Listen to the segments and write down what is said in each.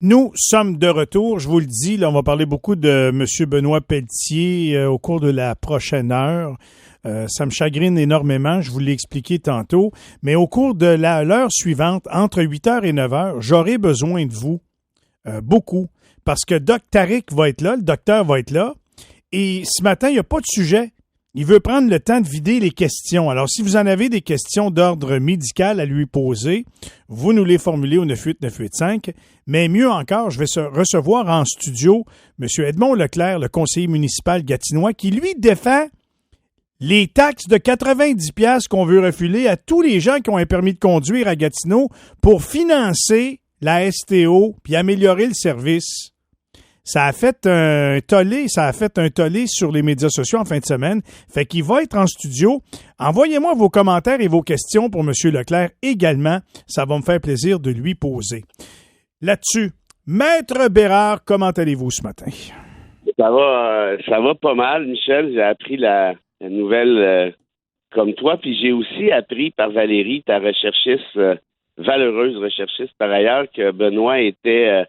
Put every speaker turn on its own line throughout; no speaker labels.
Nous sommes de retour, je vous le dis, là, on va parler beaucoup de M. Benoît Pelletier au cours de la prochaine heure. Ça me chagrine énormément, je vous l'ai expliqué tantôt, mais au cours de l'heure suivante, entre 8h et 9h, j'aurai besoin de vous, beaucoup, parce que Doc Tariq va être là, le docteur va être là, et ce matin, il n'y a pas de sujet. Il veut prendre le temps de vider les questions. Alors, si vous en avez des questions d'ordre médical à lui poser, vous nous les formulez au 98985. Mais mieux encore, je vais recevoir en studio M. Edmond Leclerc, le conseiller municipal gatinois, qui, lui, défend les taxes de 90 piastres qu'on veut refiler à tous les gens qui ont un permis de conduire à Gatineau pour financer la STO puis améliorer le service. Ça a fait un tollé sur les médias sociaux en fin de semaine. Fait qu'il va être en studio. Envoyez-moi vos commentaires et vos questions pour M. Leclerc également. Ça va me faire plaisir de lui poser. Là-dessus, Maître Bérard, comment allez-vous ce matin?
Ça va pas mal, Michel. J'ai appris la nouvelle comme toi, puis j'ai aussi appris par Valérie, ta recherchiste, valeureuse recherchiste par ailleurs, que Benoît était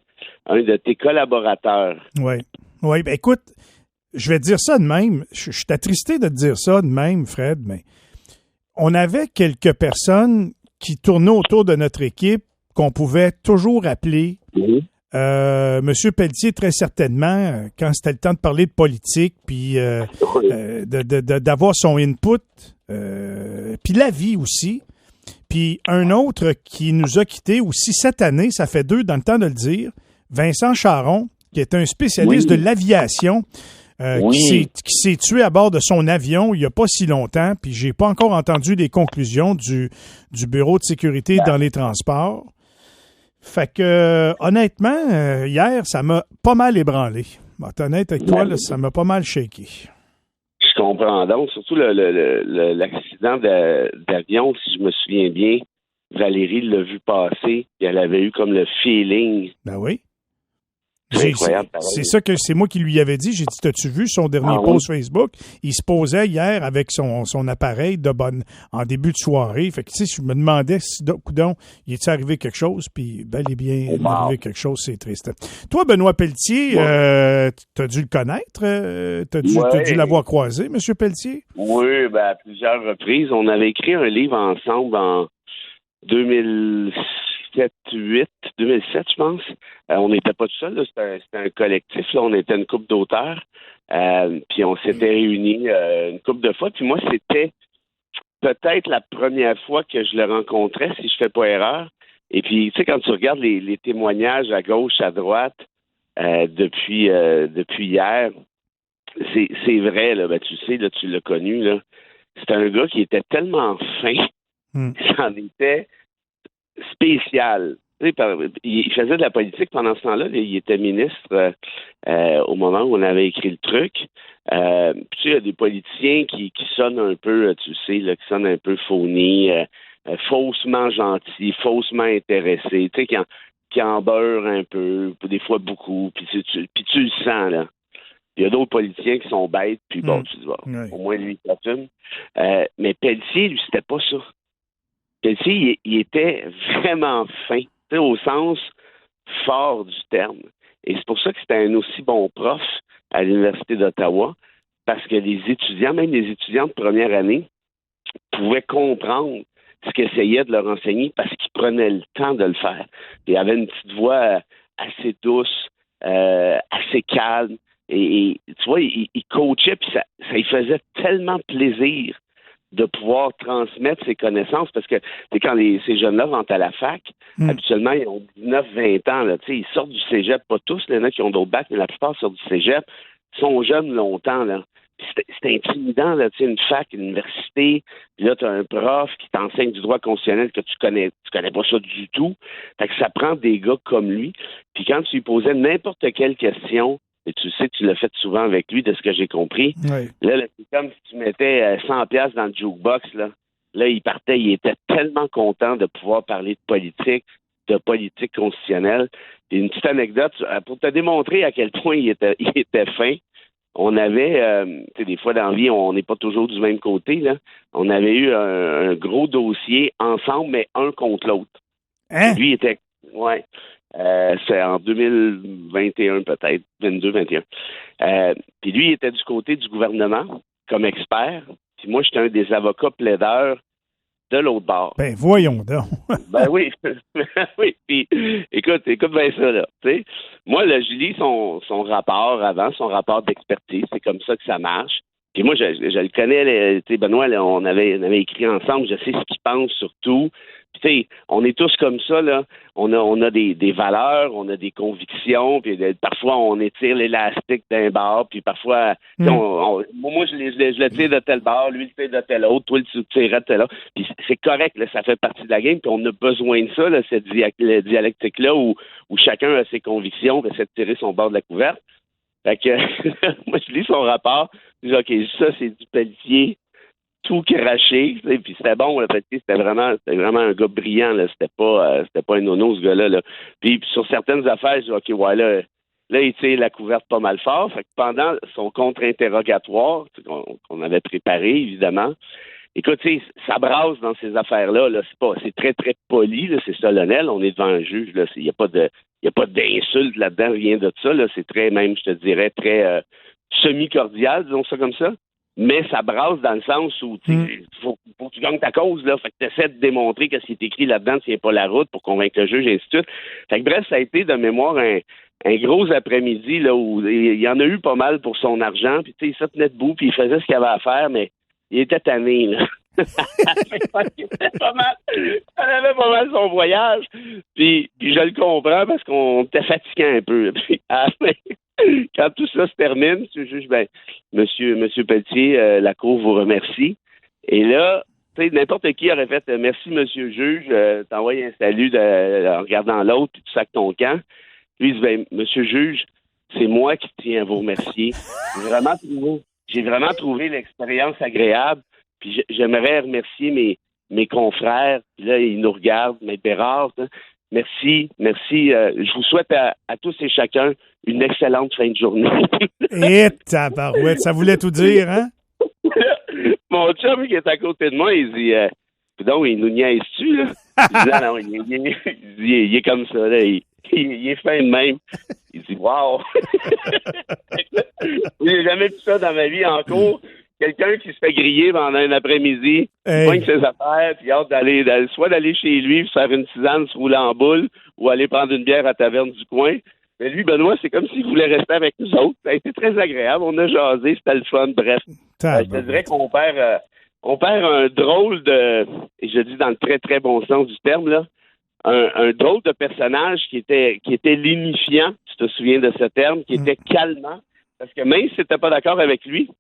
un de tes collaborateurs.
Oui. Oui, ben écoute, je vais te dire ça de même. Je suis attristé de te dire ça de même, Fred, mais on avait quelques personnes qui tournaient autour de notre équipe qu'on pouvait toujours appeler. Monsieur Pelletier, très certainement, quand c'était le temps de parler de politique, puis d'avoir son input, puis la vie aussi. Puis un autre qui nous a quittés aussi cette année, ça fait 2 dans le temps de le dire, Vincent Charon, qui est un spécialiste de l'aviation, qui s'est tué à bord de son avion il n'y a pas si longtemps, puis j'ai pas encore entendu les conclusions du Bureau de sécurité dans les transports. Fait que, honnêtement, hier, ça m'a pas mal ébranlé. Bon, t'es honnête avec toi, là, ça m'a pas mal shaké.
Je comprends donc. Surtout l'accident d'avion, si je me souviens bien, Valérie l'a vu passer, et elle avait eu comme le feeling.
Ben oui.
C'est incroyable.
C'est moi qui lui avais dit. J'ai dit, t'as-tu vu son dernier post Facebook? Il se posait hier avec son appareil en début de soirée. Fait que, tu sais, je me demandais si, coudonc, il est arrivé quelque chose, puis bel et bien, il est arrivé quelque chose, c'est triste. Toi, Benoît Pelletier, t'as dû le connaître? T'as dû l'avoir croisé, M. Pelletier?
Oui, à plusieurs reprises. On avait écrit un livre ensemble en 2007, je pense. On n'était pas tout seul, là. C'était un collectif. Là. On était une couple d'auteurs. Puis on s'était réunis une couple de fois. Puis moi, c'était peut-être la première fois que je le rencontrais, si je fais pas erreur. Et puis, tu sais, quand tu regardes les témoignages à gauche, à droite, depuis hier, c'est vrai, là. Tu sais, là, tu l'as connu, là. C'était un gars qui était tellement fin. C'en était spécial. Il faisait de la politique pendant ce temps-là. Il était ministre au moment où on avait écrit le truc. Puis il y a des politiciens qui sonnent un peu, tu sais, là, qui sonnent un peu phony, faussement gentils, faussement intéressés, tu sais, qui en beurrent un peu, des fois beaucoup, puis tu le sens, là. Il y a d'autres politiciens qui sont bêtes, puis bon, tu dis, au moins lui, il assume. Mais Pelletier, lui, c'était pas ça. Pelletier, il était vraiment fin, au sens fort du terme. Et c'est pour ça que c'était un aussi bon prof à l'Université d'Ottawa, parce que les étudiants, même les étudiants de première année, pouvaient comprendre ce qu'il essayait de leur enseigner parce qu'il prenait le temps de le faire. Il avait une petite voix assez douce, assez calme, et tu vois, il coachait, puis ça lui faisait tellement plaisir de pouvoir transmettre ses connaissances, parce que c'est quand ces jeunes-là rentrent à la fac, habituellement, ils ont 19-20 ans, là, ils sortent du cégep, pas tous, il y en a qui ont d'autres bacs, mais la plupart sortent du cégep, ils sont jeunes longtemps, là. C'est intimidant, là, une fac, une université, puis là, tu as un prof qui t'enseigne du droit constitutionnel que tu connais pas ça du tout. Fait que ça prend des gars comme lui, puis quand tu lui posais n'importe quelle question, et tu sais que tu l'as fait souvent avec lui, de ce que j'ai compris.
Oui.
Là, c'est comme si tu mettais 100 pièces dans le jukebox. Là, il partait, il était tellement content de pouvoir parler de politique constitutionnelle. Et une petite anecdote, pour te démontrer à quel point il était fin, on avait, tu sais, des fois dans la vie, on n'est pas toujours du même côté, là. On avait eu un gros dossier ensemble, mais un contre l'autre.
Hein?
Lui était, ouais. C'est en 2021 peut-être, 22-21. Puis lui, il était du côté du gouvernement comme expert. Puis moi, j'étais un des avocats plaideurs de l'autre bord.
Ben, voyons donc.
Ben oui. Oui. Puis, écoute bien ça, là. T'sais. Moi, là, je lis son rapport avant, son rapport d'expertise. C'est comme ça que ça marche. Puis moi, je le connais, tu sais, Benoît, là, on avait écrit ensemble, je sais ce qu'il pense surtout. Puis, tu sais, on est tous comme ça, là. On a des valeurs, on a des convictions, puis parfois, on étire l'élastique d'un bord, puis parfois, moi, je le tire de tel bord, lui, le tire de tel autre, toi, tu le tirerais de tel autre. Puis c'est correct, là, ça fait partie de la game, puis on a besoin de ça, là, cette dialectique-là, où chacun a ses convictions, essaie de tirer son bord de la couverte. Fait que, moi, je lis son rapport, je dis, OK, ça, c'est du Pelletier tout craché, puis c'était bon, le Pelletier, c'était vraiment un gars brillant, là, c'était pas un nono, ce gars-là, là. Puis sur certaines affaires, je dis, OK, ouais, là, il tire la couverte pas mal fort, fait que pendant son contre-interrogatoire, qu'on avait préparé, évidemment, écoute, tu sais, ça brasse dans ces affaires-là, là, c'est très, très poli, là, c'est solennel, on est devant un juge, là, il n'y a pas d'insulte là-dedans, rien de ça, là, c'est très, même, je te dirais, très semi-cordial, disons ça comme ça, mais ça brasse dans le sens où faut que tu gagnes ta cause, là, fait que tu essaies de démontrer que ce qui est écrit là-dedans, c'est pas la route pour convaincre le juge, et ainsi de suite. Fait que bref, ça a été de mémoire un gros après-midi, là, où il y en a eu pas mal pour son argent, puis tu sais, il se tenait debout, puis il faisait ce qu'il avait à faire, mais il était tanné, là. Il était pas mal. On avait pas mal son voyage. Puis je le comprends parce qu'on était fatigué un peu. Puis à la fin, quand tout ça se termine, monsieur le juge, Monsieur Pelletier, la Cour vous remercie. Et là, tu sais, n'importe qui aurait fait merci, monsieur le juge, t'envoies un salut en regardant l'autre, puis tu sacs ton camp. Lui, il dit, monsieur le juge, c'est moi qui tiens à vous remercier. J'ai vraiment trouvé l'expérience agréable. Puis j'aimerais remercier mes confrères. Puis là, ils nous regardent, mais Bérard, hein. Merci. Je vous souhaite à tous et chacun une excellente fin de journée.
Et tabarouette, ça voulait tout dire, hein?
Mon chum qui est à côté de moi, il dit donc, il nous niaise-tu, là? Je dis, non, il est comme ça, là. Il est fin de même. Il dit, wow! J'ai jamais vu ça dans ma vie en cours. Quelqu'un qui se fait griller pendant un après-midi, pointe ses affaires, puis hâte soit d'aller chez lui, faire une tisane, se rouler en boule, ou aller prendre une bière à la taverne du coin. Mais lui, Benoît, c'est comme s'il voulait rester avec nous autres. Ça a été très agréable. On a jasé, c'était le fun. Bref, je te dirais qu'on perd un drôle de, et je dis dans le très, très bon sens du terme, là, un drôle de personnage qui était lénifiant, tu te souviens de ce terme, qui était calmant, parce que même si tu n'étais pas d'accord avec lui,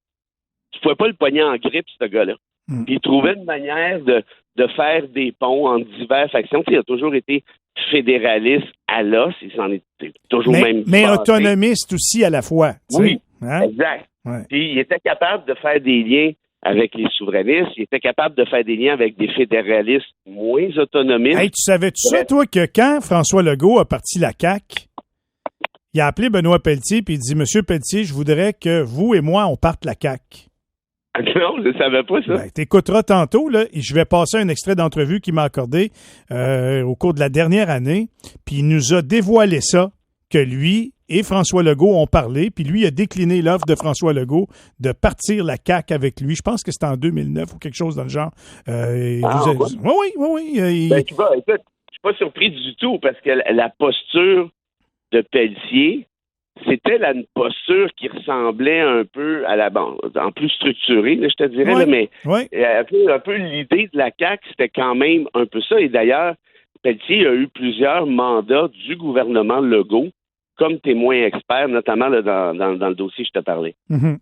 tu pouvais pas le pogner en grippe, ce gars-là. Puis il trouvait une manière de faire des ponts entre diverses factions. Il a toujours été fédéraliste à l'os. Il s'en est toujours
mais autonomiste aussi à la fois.
Oui, hein? Exact. Ouais. Puis il était capable de faire des liens avec les souverainistes. Il était capable de faire des liens avec des fédéralistes moins autonomistes.
Hey, tu savais-tu ça, toi, que quand François Legault a parti la CAQ, il a appelé Benoît Pelletier puis il dit « Monsieur Pelletier, je voudrais que vous et moi, on parte la CAQ. »
Non, je ne savais pas ça.
T'écouteras tantôt, là, et je vais passer un extrait d'entrevue qu'il m'a accordé au cours de la dernière année, puis il nous a dévoilé ça, que lui et François Legault ont parlé, puis lui a décliné l'offre de François Legault de partir la CAQ avec lui. Je pense que c'était en 2009 ou quelque chose dans le genre. Oui.
Tu vois, écoute, je suis pas surpris du tout, parce que la posture de Pelletier, c'était là une posture qui ressemblait un peu à la banque, en plus structurée, là, je te dirais, là, mais un peu l'idée de la CAQ, c'était quand même un peu ça. Et d'ailleurs, Pelletier a eu plusieurs mandats du gouvernement Legault comme témoin expert, notamment là, dans le dossier que je te parlais.
Mm-hmm.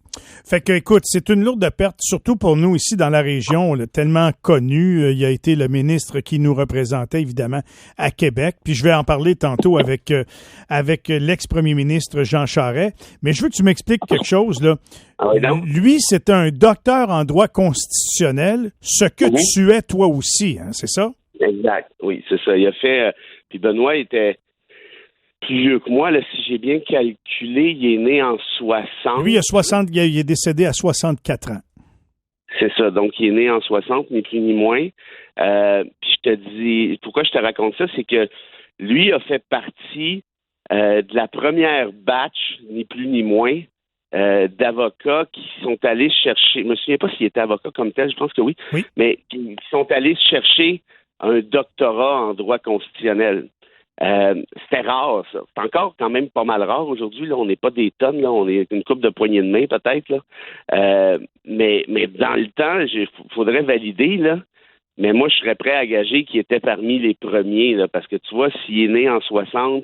Fait que, écoute, c'est une lourde perte, surtout pour nous ici dans la région, là, tellement connu. Il a été le ministre qui nous représentait, évidemment, à Québec. Puis je vais en parler tantôt avec l'ex-premier ministre Jean Charest. Mais je veux que tu m'expliques quelque chose, là. Lui, c'est un docteur en droit constitutionnel, ce que tu es toi aussi, hein, c'est ça?
Exact, oui, c'est ça. Il a fait... puis Benoît était plus vieux que moi, là, si j'ai bien calculé, il est né en 60.
Lui, il est décédé à 64 ans.
C'est ça, donc il est né en 60, ni plus ni moins. Puis je te dis, pourquoi je te raconte ça, c'est que lui a fait partie de la première batch, ni plus ni moins, d'avocats qui sont allés chercher, je me souviens pas s'il était avocat comme tel, je pense que oui. Mais qui sont allés chercher un doctorat en droit constitutionnel. C'était rare, ça. C'est encore quand même pas mal rare aujourd'hui. Là, on n'est pas des tonnes, là, on est une couple de poignées de main peut-être. Là. Mais dans le temps, il faudrait valider, là. Mais moi, je serais prêt à gager qu'il était parmi les premiers, là, parce que tu vois, s'il est né en 60,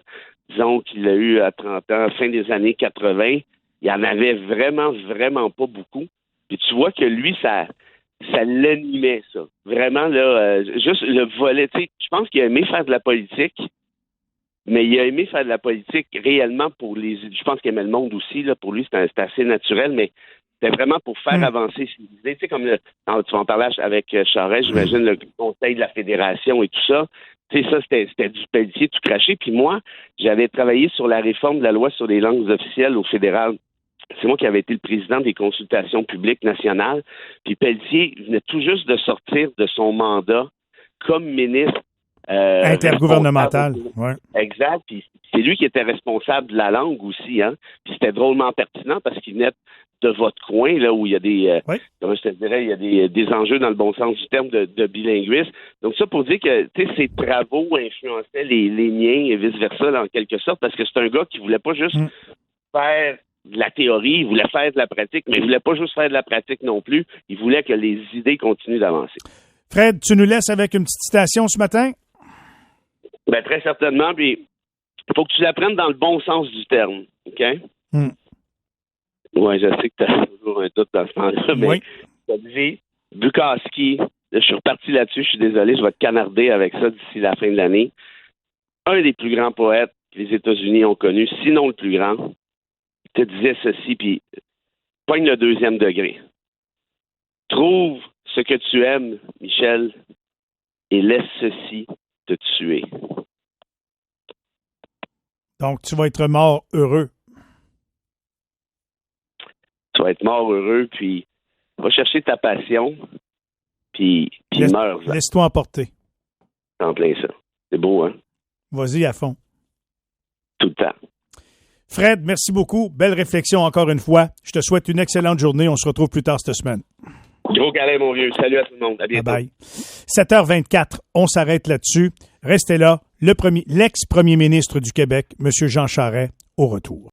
disons qu'il l'a eu à 30 ans, fin des années 80, il y en avait vraiment, vraiment pas beaucoup. Puis tu vois que lui, ça l'animait, ça. Vraiment, là, juste le volet, tu sais, je pense qu'il a aimé faire de la politique, mais il a aimé faire de la politique réellement pour les... Je pense qu'il aimait le monde aussi, là, pour lui, c'était assez naturel, mais c'était vraiment pour faire avancer ses idées. Tu sais, comme tu vas en parler avec Charest, j'imagine, le conseil de la fédération et tout ça. Tu sais, ça, c'était du Pelletier tout craché. Puis moi, j'avais travaillé sur la réforme de la loi sur les langues officielles au fédéral. C'est moi qui avais été le président des consultations publiques nationales. Puis Pelletier venait tout juste de sortir de son mandat comme ministre
intergouvernemental. Ouais.
Exact. Puis c'est lui qui était responsable de la langue aussi, hein. Puis c'était drôlement pertinent parce qu'il venait de votre coin, là, où il y a des comment je te dirais, il y a des enjeux dans le bon sens du terme de bilinguisme. Donc ça pour dire que ses travaux influençaient les miens et vice-versa, là, en quelque sorte, parce que c'est un gars qui voulait pas juste faire de la théorie, il voulait faire de la pratique, mais il voulait pas juste faire de la pratique non plus, il voulait que les idées continuent d'avancer.
Fred, tu nous laisses avec une petite citation ce matin?
Ben, très certainement, puis il faut que tu la prennes dans le bon sens du terme, OK? Oui, je sais que tu as toujours un doute dans ce temps-là, mais tu as dit Bukowski, je suis reparti là-dessus, je suis désolé, je vais te canarder avec ça d'ici la fin de l'année. Un des plus grands poètes que les États-Unis ont connu, sinon le plus grand, te disait ceci, puis pogne le deuxième degré. Trouve ce que tu aimes, Michel, et laisse ceci te tuer.
Donc, tu vas être mort heureux.
Tu vas être mort heureux, puis va chercher ta passion, puis meurs.
Laisse-toi emporter.
C'est en plein ça. C'est beau, hein?
Vas-y à fond.
Tout le temps.
Fred, merci beaucoup. Belle réflexion encore une fois. Je te souhaite une excellente journée. On se retrouve plus tard cette semaine.
Gros câlin, mon vieux. Salut à tout le monde. À bientôt.
Bye bye. 7h24, on s'arrête là-dessus. Restez là. L'ex-premier ministre du Québec, M. Jean Charest, au retour.